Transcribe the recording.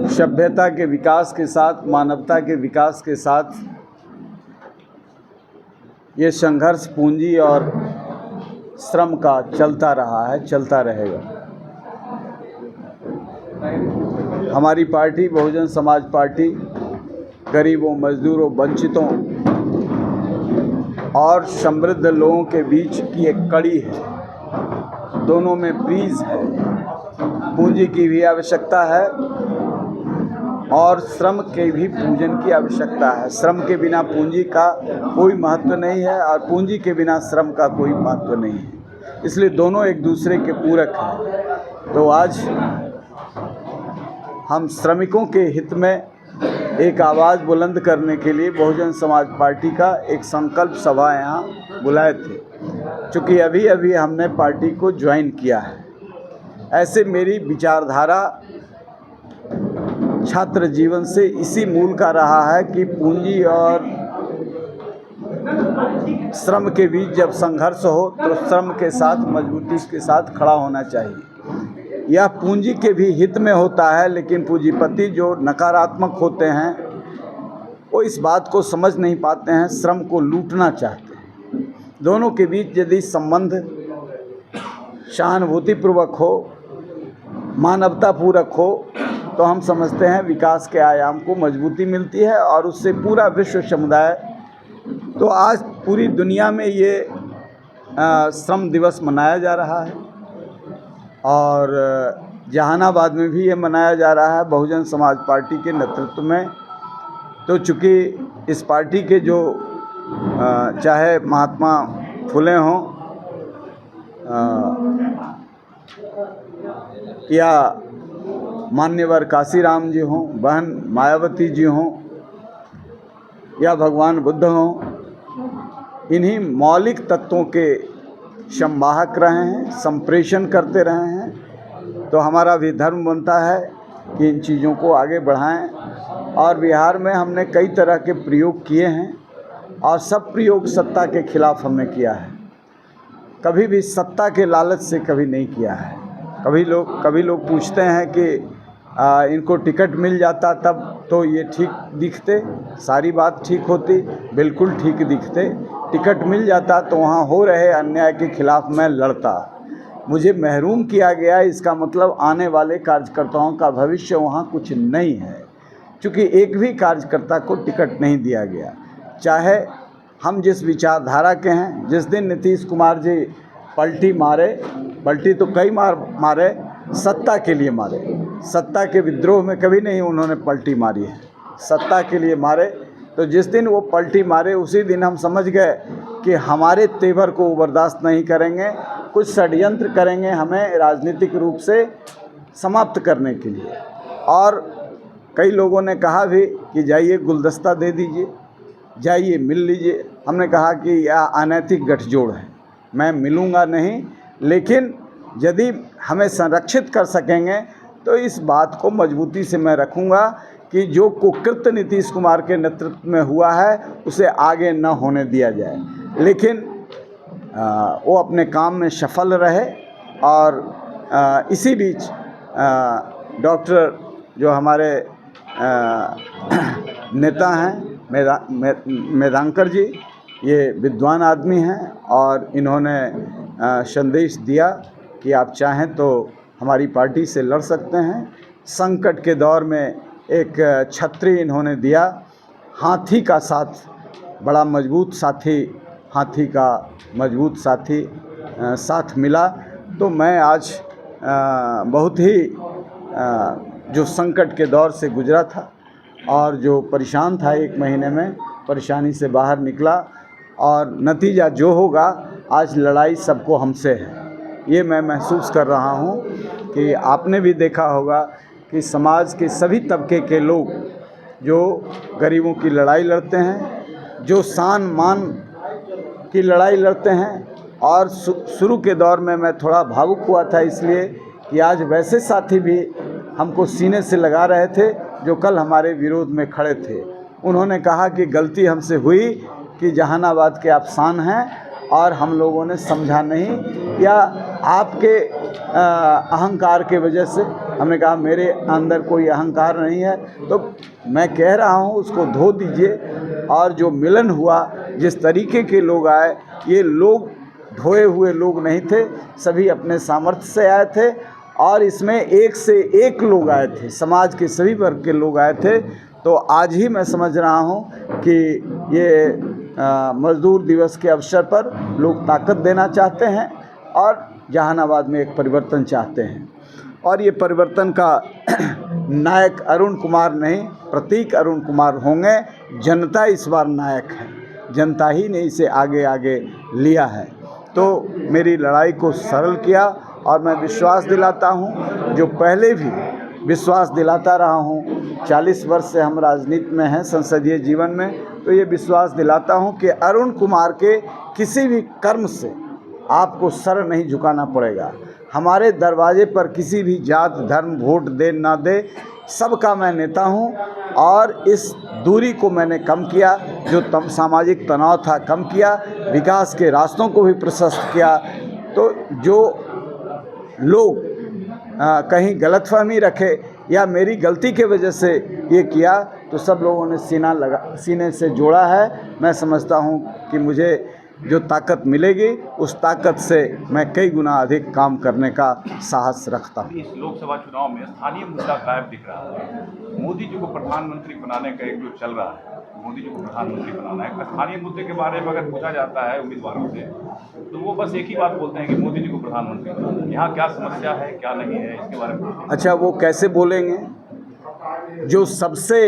सभ्यता के विकास के साथ, मानवता के विकास के साथ ये संघर्ष पूंजी और श्रम का चलता रहा है, चलता रहेगा। हमारी पार्टी बहुजन समाज पार्टी गरीबों, मजदूरों, वंचितों और समृद्ध लोगों के बीच की एक कड़ी है। दोनों में ब्रीज है। पूंजी की भी आवश्यकता है और श्रम के भी पूजन की आवश्यकता है। श्रम के बिना पूंजी का कोई महत्व नहीं है और पूंजी के बिना श्रम का कोई महत्व नहीं है। इसलिए दोनों एक दूसरे के पूरक हैं। तो आज हम श्रमिकों के हित में एक आवाज़ बुलंद करने के लिए बहुजन समाज पार्टी का एक संकल्प सभा यहाँ बुलाए थे। चूँकि अभी अभी हमने पार्टी को ज्वाइन किया है, ऐसे मेरी विचारधारा छात्र जीवन से इसी मूल का रहा है कि पूंजी और श्रम के बीच जब संघर्ष हो तो श्रम के साथ मजबूती के साथ खड़ा होना चाहिए। यह पूंजी के भी हित में होता है, लेकिन पूंजीपति जो नकारात्मक होते हैं वो इस बात को समझ नहीं पाते हैं, श्रम को लूटना चाहते हैं। दोनों के बीच यदि संबंध सहानुभूतिपूर्वक हो, मानवतापूर्वक हो, तो हम समझते हैं विकास के आयाम को मजबूती मिलती है और उससे पूरा विश्व समुदाय, तो आज पूरी दुनिया में ये श्रम दिवस मनाया जा रहा है और जहानाबाद में भी ये मनाया जा रहा है बहुजन समाज पार्टी के नेतृत्व में। तो चूँकि इस पार्टी के जो चाहे महात्मा फुले हों या मान्यवर काशीराम जी हों, बहन मायावती जी हों या भगवान बुद्ध हों, इन्हीं मौलिक तत्वों के संवाहक रहे हैं, संप्रेषण करते रहे हैं। तो हमारा भी धर्म बनता है कि इन चीज़ों को आगे बढ़ाएं। और बिहार में हमने कई तरह के प्रयोग किए हैं और सब प्रयोग सत्ता के खिलाफ हमने किया है। कभी भी सत्ता के लालच से कभी नहीं किया है। कभी लोग पूछते हैं कि इनको टिकट मिल जाता तब तो ये ठीक दिखते, सारी बात ठीक होती, बिल्कुल ठीक दिखते। टिकट मिल जाता तो वहाँ हो रहे अन्याय के खिलाफ मैं लड़ता। मुझे महरूम किया गया, इसका मतलब आने वाले कार्यकर्ताओं का भविष्य वहाँ कुछ नहीं है, क्योंकि एक भी कार्यकर्ता को टिकट नहीं दिया गया। चाहे हम जिस विचारधारा के हैं, जिस दिन नीतीश कुमार जी पलटी मारे, पलटी तो कई मारे, सत्ता के लिए मारे। सत्ता के विद्रोह में कभी नहीं उन्होंने पलटी मारी है, सत्ता के लिए मारे। तो जिस दिन वो पलटी मारे उसी दिन हम समझ गए कि हमारे तेवर को वो बर्दाश्त नहीं करेंगे, कुछ षड्यंत्र करेंगे हमें राजनीतिक रूप से समाप्त करने के लिए। और कई लोगों ने कहा भी कि जाइए गुलदस्ता दे दीजिए, जाइए मिल लीजिए। हमने कहा कि यह अनैतिक गठजोड़ है, मैं मिलूँगा नहीं, लेकिन यदि हमें संरक्षित कर सकेंगे तो इस बात को मजबूती से मैं रखूँगा कि जो कुकृत्य नीतीश कुमार के नेतृत्व में हुआ है उसे आगे न होने दिया जाए। लेकिन वो अपने काम में सफल रहे। और इसी बीच डॉक्टर जो हमारे नेता हैं मेधांकर जी, ये विद्वान आदमी हैं और इन्होंने संदेश दिया कि आप चाहें तो हमारी पार्टी से लड़ सकते हैं। संकट के दौर में एक छतरी इन्होंने दिया, हाथी का साथ, बड़ा मजबूत साथी, हाथी का मजबूत साथी साथ मिला। तो मैं आज बहुत ही जो संकट के दौर से गुजरा था और जो परेशान था, 1 महीने में परेशानी से बाहर निकला और नतीजा जो होगा, आज लड़ाई सबको हमसे है, ये मैं महसूस कर रहा हूँ। कि आपने भी देखा होगा कि समाज के सभी तबके के लोग जो गरीबों की लड़ाई लड़ते हैं, जो शान मान की लड़ाई लड़ते हैं। और शुरू के दौर में मैं थोड़ा भावुक हुआ था, इसलिए कि आज वैसे साथी भी हमको सीने से लगा रहे थे जो कल हमारे विरोध में खड़े थे। उन्होंने कहा कि गलती हमसे हुई कि जहानाबाद के आप शान हैं और हम लोगों ने समझा नहीं, या आपके अहंकार के वजह से हमने कहा मेरे अंदर कोई अहंकार नहीं है, तो मैं कह रहा हूँ उसको धो दीजिए। और जो मिलन हुआ, जिस तरीके के लोग आए, ये लोग धोए हुए लोग नहीं थे, सभी अपने सामर्थ्य से आए थे। और इसमें एक से एक लोग आए थे, समाज के सभी वर्ग के लोग आए थे। तो आज ही मैं समझ रहा हूँ कि ये मजदूर दिवस के अवसर पर लोग ताकत देना चाहते हैं और जहानाबाद में एक परिवर्तन चाहते हैं। और ये परिवर्तन का नायक अरुण कुमार नहीं, प्रतीक अरुण कुमार होंगे। जनता इस बार नायक है, जनता ही ने इसे आगे आगे लिया है। तो मेरी लड़ाई को सरल किया और मैं विश्वास दिलाता हूँ, जो पहले भी विश्वास दिलाता रहा हूँ। 40 वर्ष से हम राजनीति में हैं, संसदीय जीवन में, तो ये विश्वास दिलाता हूँ कि अरुण कुमार के किसी भी कर्म से आपको सर नहीं झुकाना पड़ेगा। हमारे दरवाजे पर किसी भी जात धर्म वोट दे ना दे, सबका मैं नेता हूँ। और इस दूरी को मैंने कम किया, जो सामाजिक तनाव था कम किया, विकास के रास्तों को भी प्रशस्त किया। तो जो लोग कहीं गलतफहमी रखे या मेरी गलती के वजह से ये किया, तो सब लोगों ने सीने से जोड़ा है। मैं समझता हूँ कि मुझे जो ताकत मिलेगी, उस ताकत से मैं कई गुना अधिक काम करने का साहस रखता हूँ। इस लोकसभा चुनाव में स्थानीय मुद्दा गायब दिख रहा है। मोदी जी को प्रधानमंत्री बनाने का एक जो चल रहा है, मोदी जी को प्रधानमंत्री बनाना है, स्थानीय मुद्दे के बारे में अगर पूछा जाता है उम्मीदवारों से, तो वो बस एक ही बात बोलते हैं कि मोदी जी को प्रधानमंत्री बनाना है। यहाँ क्या समस्या है, क्या नहीं है, इसके बारे में। अच्छा, वो कैसे बोलेंगे? जो सबसे